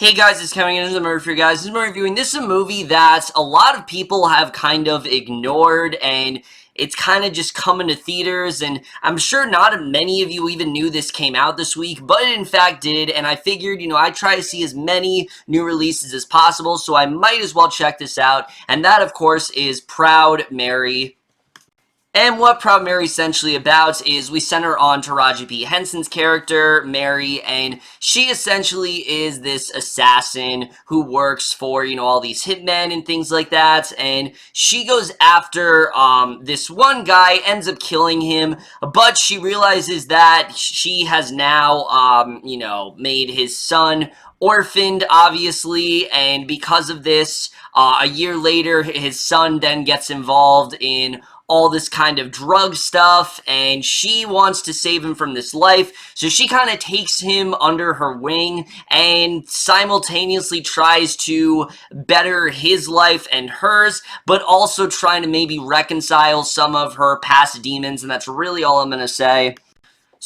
Hey guys, it's coming into the movie for you guys. This is my reviewing. This is a movie that a lot of people have kind of ignored, and it's kind of just coming to theaters, and I'm sure not many of you even knew this came out this week, but it in fact did, and I figured, I try to see as many new releases as possible, so I might as well check this out, and that, of course, is Proud Mary. And what Proud Mary essentially about is we center on Taraji Henson's character, Mary, and she essentially is this assassin who works for, all these hitmen and things like that, and she goes after this one guy, ends up killing him, but she realizes that she has now, made his son orphaned, obviously, and because of this, a year later, his son then gets involved in all this kind of drug stuff, and she wants to save him from this life, so she kind of takes him under her wing and simultaneously tries to better his life and hers, but also trying to maybe reconcile some of her past demons, and that's really all I'm going to say.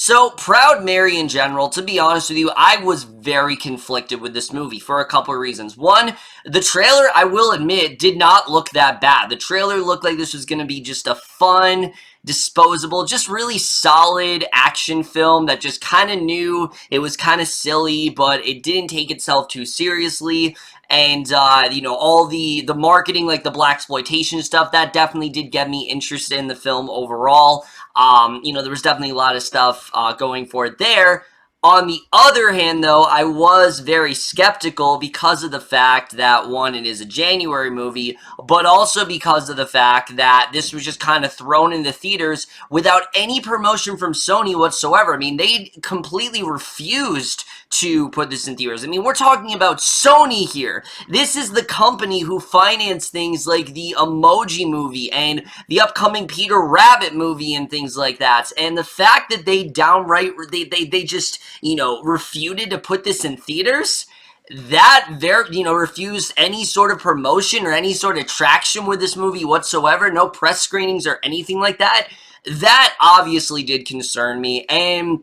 So, Proud Mary in general, to be honest with you, I was very conflicted with this movie for a couple of reasons. One, the trailer, I will admit, did not look that bad. The trailer looked like this was going to be just a fun, disposable, just really solid action film that just kind of knew it was kind of silly, but it didn't take itself too seriously. And, all the marketing, like the blaxploitation stuff, that definitely did get me interested in the film overall. There was definitely a lot of stuff going for it there. On the other hand, though, I was very skeptical because of the fact that, one, it is a January movie, but also because of the fact that this was just kind of thrown into theaters without any promotion from Sony whatsoever. I mean, they completely refused to put this in theaters. I mean, we're talking about Sony here. This is the company who financed things like the Emoji Movie and the upcoming Peter Rabbit movie and things like that. And the fact that they downright, they just, refuted to put this in theaters, that refused any sort of promotion or any sort of traction with this movie whatsoever, no press screenings or anything like that, that obviously did concern me. And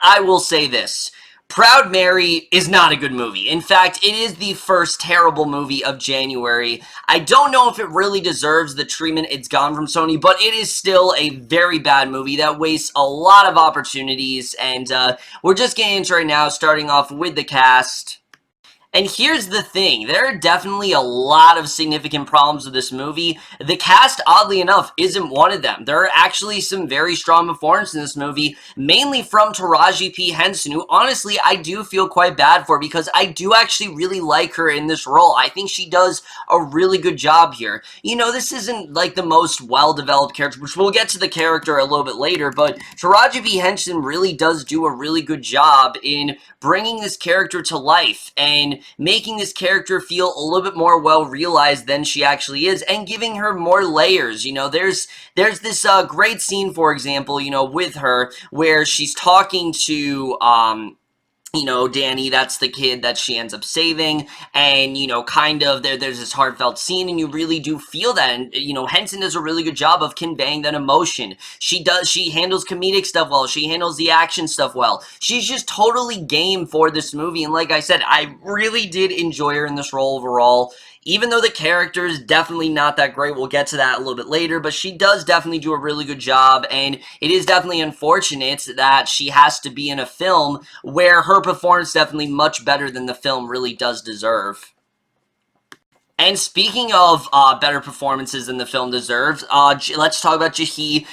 I will say this: Proud Mary is not a good movie. In fact, it is the first terrible movie of January. I don't know if it really deserves the treatment it's gotten from Sony, but it is still a very bad movie that wastes a lot of opportunities, and we're just getting into it right now, starting off with the cast. And here's the thing, there are definitely a lot of significant problems with this movie. The cast, oddly enough, isn't one of them. There are actually some very strong performances in this movie, mainly from Taraji Henson, who honestly I do feel quite bad for because I do actually really like her in this role. I think she does a really good job here. This isn't like the most well-developed character, which we'll get to the character a little bit later, but Taraji Henson really does do a really good job in bringing this character to life and making this character feel a little bit more well-realized than she actually is, and giving her more layers. There's this great scene, for example, with her, where she's talking to, Danny, that's the kid that she ends up saving, and, there's this heartfelt scene, and you really do feel that, and, Henson does a really good job of conveying that emotion. She handles comedic stuff well, she handles the action stuff well. She's just totally game for this movie, and like I said, I really did enjoy her in this role overall. Even though the character is definitely not that great, we'll get to that a little bit later, but she does definitely do a really good job, and it is definitely unfortunate that she has to be in a film where her performance is definitely much better than the film really does deserve. And speaking of better performances than the film deserves, let's talk about Jahi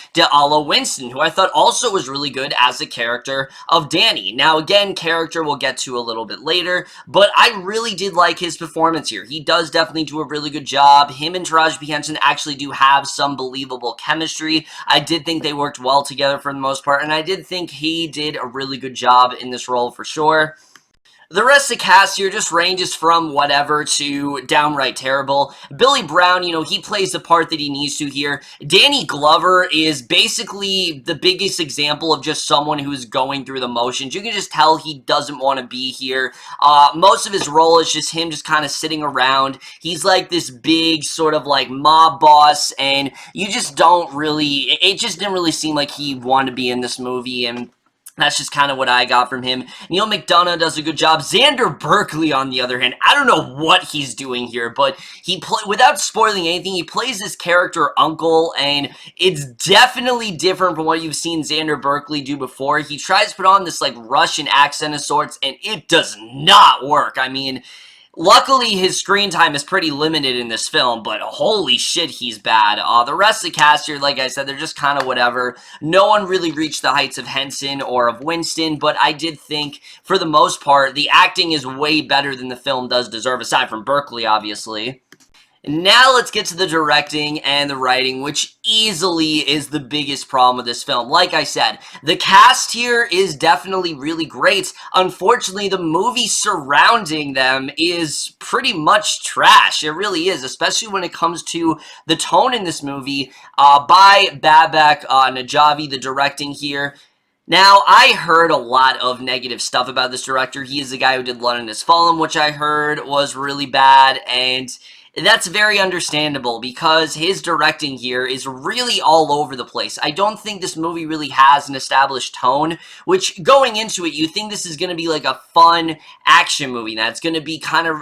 Winston, who I thought also was really good as the character of Danny. Now, again, character we'll get to a little bit later, but I really did like his performance here. He does definitely do a really good job. Him and Taraji Henson actually do have some believable chemistry. I did think they worked well together for the most part, and I did think he did a really good job in this role for sure. The rest of the cast here just ranges from whatever to downright terrible. Billy Brown, he plays the part that he needs to here. Danny Glover is basically the biggest example of just someone who's going through the motions. You can just tell he doesn't want to be here. Most of his role is just him just kind of sitting around. He's like this big sort of like mob boss, and you just don't really, it just didn't really seem like he wanted to be in this movie, and That's just kind of what I got from him. Neal McDonough does a good job. Xander Berkeley, on the other hand, I don't know what he's doing here, but without spoiling anything, he plays this character Uncle, and it's definitely different from what you've seen Xander Berkeley do before. He tries to put on this like Russian accent of sorts, and it does not work. I mean, luckily, his screen time is pretty limited in this film, but holy shit, he's bad. The rest of the cast here, like I said, they're just kind of whatever. No one really reached the heights of Henson or of Winston, but I did think, for the most part, the acting is way better than the film does deserve, aside from Berkeley, obviously. Now let's get to the directing and the writing, which easily is the biggest problem with this film. Like I said, the cast here is definitely really great. Unfortunately, the movie surrounding them is pretty much trash. It really is, especially when it comes to the tone in this movie by Babak Najafi, the directing here. Now, I heard a lot of negative stuff about this director. He is the guy who did London Has Fallen, which I heard was really bad, and that's very understandable because his directing here is really all over the place. I don't think this movie really has an established tone, which going into it, you think this is going to be like a fun action movie that's going to be kind of,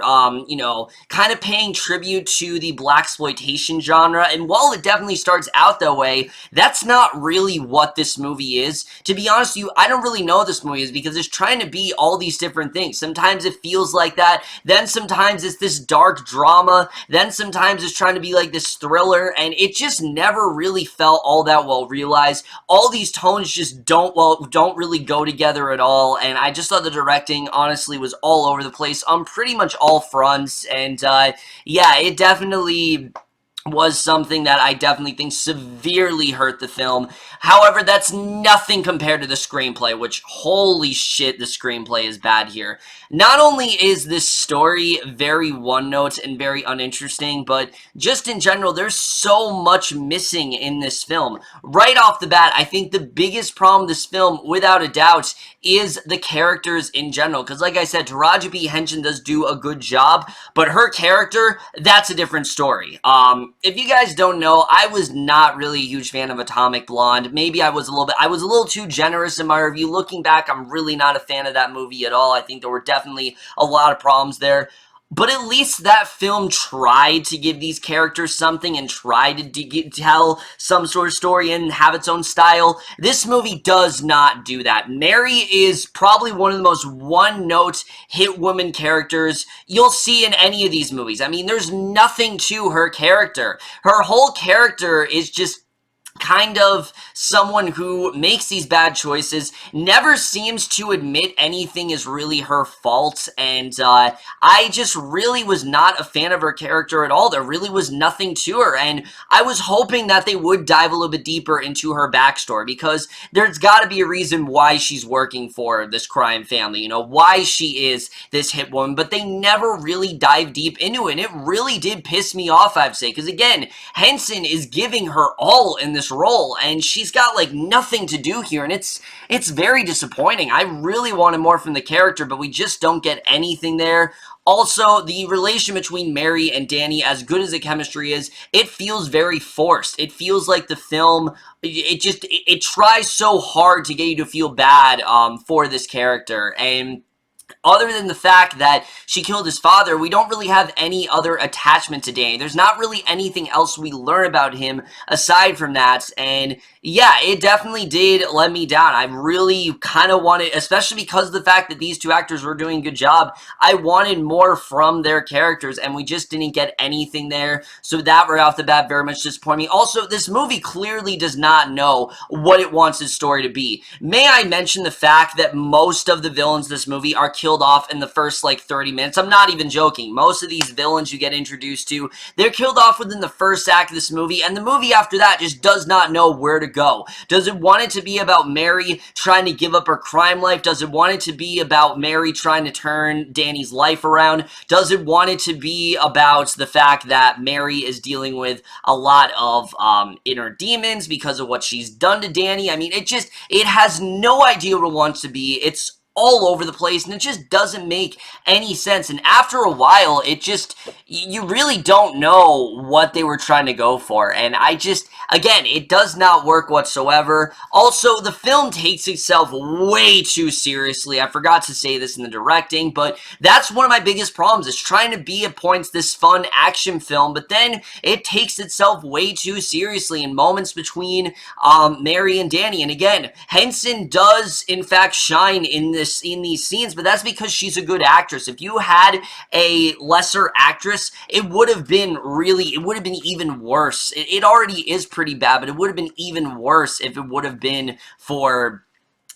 kind of paying tribute to the blaxploitation genre. And while it definitely starts out that way, that's not really what this movie is. To be honest with you, I don't really know what this movie is because it's trying to be all these different things. Sometimes it feels like that, then sometimes it's this dark drama, then sometimes it's trying to be like this thriller, and it just never really felt all that well realized. All these tones just don't really go together at all, and I just thought the directing, honestly, was all over the place on pretty much all fronts, and yeah, it definitely was something that I definitely think severely hurt the film. However, that's nothing compared to the screenplay, which, holy shit, the screenplay is bad here. Not only is this story very one-note and very uninteresting, but just in general, there's so much missing in this film. Right off the bat, I think the biggest problem with this film, without a doubt, is the characters in general. Because like I said, Taraji Henson does do a good job, but her character, that's a different story. If you guys don't know, I was not really a huge fan of Atomic Blonde. Maybe I was a little too generous in my review. Looking back, I'm really not a fan of that movie at all. I think there were definitely a lot of problems there. But at least that film tried to give these characters something and tried to tell some sort of story and have its own style. This movie does not do that. Mary is probably one of the most one-note hit woman characters you'll see in any of these movies. I mean, there's nothing to her character. Her whole character is just kind of someone who makes these bad choices, never seems to admit anything is really her fault, and I just really was not a fan of her character at all. There really was nothing to her, and I was hoping that they would dive a little bit deeper into her backstory, because there's got to be a reason why she's working for this crime family, you know, why she is this hit woman, but they never really dive deep into it, and it really did piss me off, I'd say, because again, Henson is giving her all in this role, and she's got like nothing to do here, and it's very disappointing. I really wanted more from the character, but we just don't get anything there. Also, the relation between Mary and Danny, as good as the chemistry is, it feels very forced. It feels like the film, it tries so hard to get you to feel bad for this character, and other than the fact that she killed his father, we don't really have any other attachment to Danny. There's not really anything else we learn about him aside from that, and yeah, it definitely did let me down. I really kind of wanted, especially because of the fact that these two actors were doing a good job, I wanted more from their characters, and we just didn't get anything there, so that right off the bat very much disappointed me. Also, this movie clearly does not know what it wants its story to be. May I mention the fact that most of the villains in this movie are killed off in the first like 30 minutes. I'm not even joking. Most of these villains you get introduced to, they're killed off within the first act of this movie, and the movie after that just does not know where to go. Does it want it to be about Mary trying to give up her crime life? Does it want it to be about Mary trying to turn Danny's life around? Does it want it to be about the fact that Mary is dealing with a lot of inner demons because of what she's done to Danny? I mean, it has no idea what it wants to be. It's all over the place, and it just doesn't make any sense. And after a while, it just, you really don't know what they were trying to go for. And I just, again, it does not work whatsoever. Also, the film takes itself way too seriously. I forgot to say this in the directing, but that's one of my biggest problems. It's trying to be at points this fun action film, but then it takes itself way too seriously in moments between Mary and Danny. And again, Henson does in fact shine in these scenes, but that's because she's a good actress. If you had a lesser actress, it would have been even worse. It already is pretty bad, but it would have been even worse if it would have been for,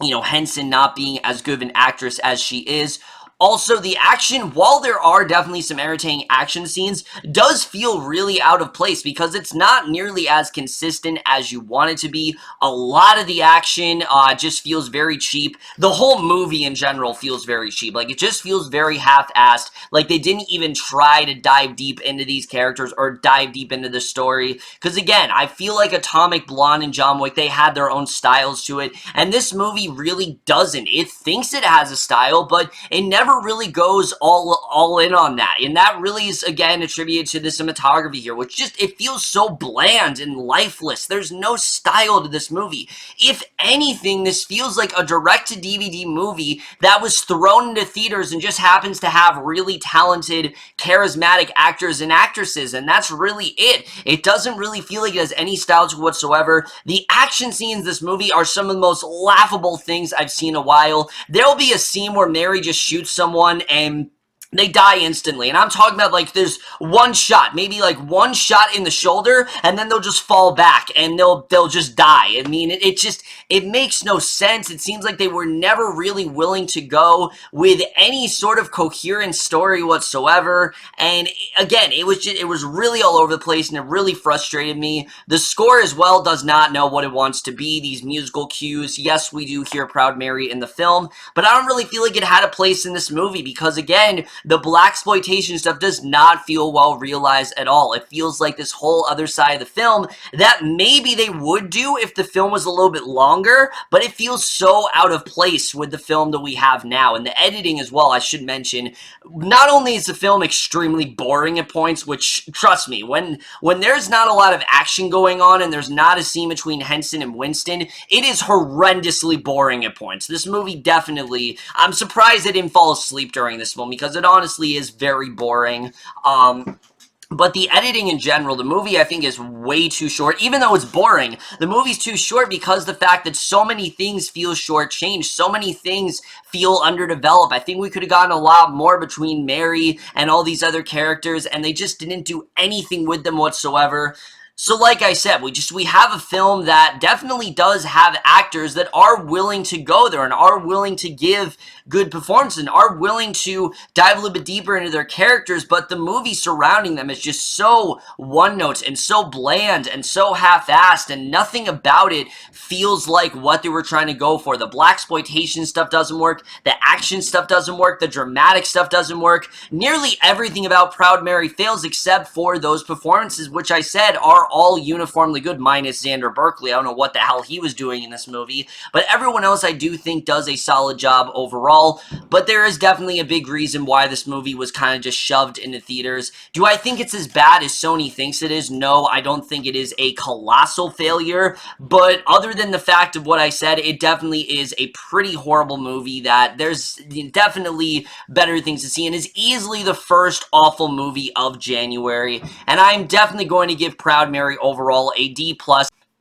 you know, Henson not being as good of an actress as she is. Also, the action, while there are definitely some entertaining action scenes, does feel really out of place because it's not nearly as consistent as you want it to be. A lot of the action just feels very cheap. The whole movie in general feels very cheap. Like, it just feels very half-assed. Like, they didn't even try to dive deep into these characters or dive deep into the story. Because, again, I feel like Atomic Blonde and John Wick, they had their own styles to it. And this movie really doesn't. It thinks it has a style, but it never really goes all in on that, and that really is again attributed to the cinematography here, which just, it feels so bland and lifeless. There's no style to this movie. If anything, this feels like a direct-to-DVD movie that was thrown into theaters and just happens to have really talented, charismatic actors and actresses, and that's really it. It doesn't really feel like it has any style to it whatsoever. The action scenes in this movie are some of the most laughable things I've seen in a while. There'll be a scene where Mary just shoots someone and they die instantly, and I'm talking about, like, there's one shot, maybe like one shot in the shoulder, and then they'll just fall back, and they'll just die. I mean, it makes no sense. It seems like they were never really willing to go with any sort of coherent story whatsoever, and again, it was really all over the place, and it really frustrated me. The score as well does not know what it wants to be. These musical cues, yes, we do hear Proud Mary in the film, but I don't really feel like it had a place in this movie, because again, the blaxploitation stuff does not feel well realized at all. It feels like this whole other side of the film that maybe they would do if the film was a little bit longer, but it feels so out of place with the film that we have now. And the editing as well, I should mention, not only is the film extremely boring at points, which, trust me, when there's not a lot of action going on and there's not a scene between Henson and Winston, it is horrendously boring at points. This movie definitely, I'm surprised I didn't fall asleep during this film, because it honestly is very boring. But the editing in general, the movie I think is way too short. Even though it's boring, the movie's too short because the fact that so many things feel shortchanged, so many things feel underdeveloped. I think we could have gotten a lot more between Mary and all these other characters, and they just didn't do anything with them whatsoever. So like I said, we have a film that definitely does have actors that are willing to go there and are willing to give good performances and are willing to dive a little bit deeper into their characters, but the movie surrounding them is just so one-note and so bland and so half-assed, and nothing about it feels like what they were trying to go for. The blaxploitation stuff doesn't work, the action stuff doesn't work, the dramatic stuff doesn't work. Nearly everything about Proud Mary fails except for those performances, which I said are all uniformly good, minus Xander Berkeley. I don't know what the hell he was doing in this movie, but everyone else I do think does a solid job overall. But there is definitely a big reason why this movie was kind of just shoved into theaters. Do I think it's as bad as Sony thinks it is? No, I don't think it is a colossal failure, but other than the fact of what I said, it definitely is a pretty horrible movie that there's definitely better things to see, and is easily the first awful movie of January, and I'm definitely going to give Proud Mary overall a D+.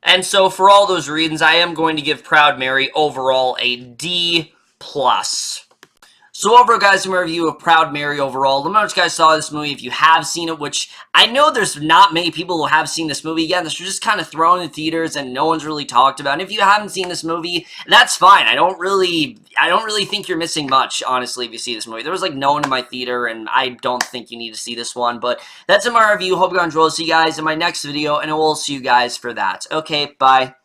And so for all those reasons, I am going to give Proud Mary overall a D+. So overall, guys, my review of Proud Mary overall. Let me know what you guys saw of this movie, if you have seen it, which I know there's not many people who have seen this movie. Again, this was just kind of thrown in theaters and no one's really talked about. And if you haven't seen this movie, that's fine. I don't really think you're missing much, honestly, if you see this movie. There was like no one in my theater, and I don't think you need to see this one. But that's in my review. Hope you enjoyed. See you guys in my next video, and I will see you guys for that. Okay, bye.